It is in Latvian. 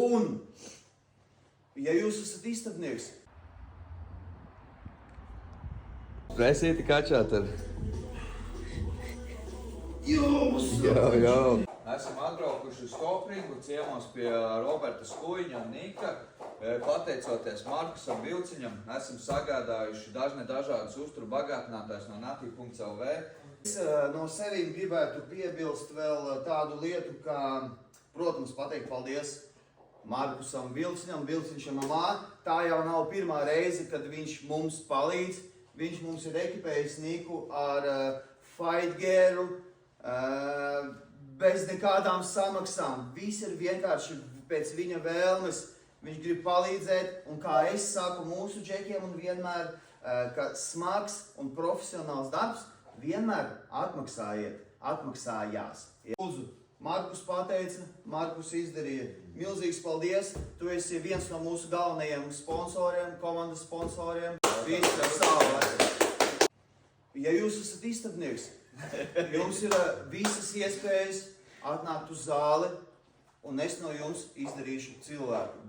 Un, ja jūs esat istabnieks, Presīti kačāt ar... jūs! Jā. Esam atbraukuši uz Kopringu, ciemos pie Roberta Skuiņa un Nika. Pateicoties Markusam Vilciņam, esam sagādājuši dažādus uzturu bagātinātājus no Natī.lv. Es no sevīm gribētu piebilst vēl tādu lietu, kā, protams, pateikt paldies Markusam Vilciņam, Vilciņšam amā. Tā jau nav pirmā reize, kad viņš mums palīdz. Viņš mums ir ekipējis Niku ar fight gearu, bez nekādām samaksām. Viss ir vienkārši pēc viņa vēlmes. Viņš grib palīdzēt, un kā es saku mūsu džekiem, un vienmēr, ka smags un profesionāls darbs vienmēr atmaksājās. Lūdzu, Markus pateica, Markus izdarīja. Milzīgs paldies! Tu esi viens no mūsu galvenajiem sponsoriem, komandas sponsoriem. Viss ar savu. Ja jūs esat istabnieks, jums ir visas iespējas atnākt uz zāli, un es no jums izdarīšu cilvēku.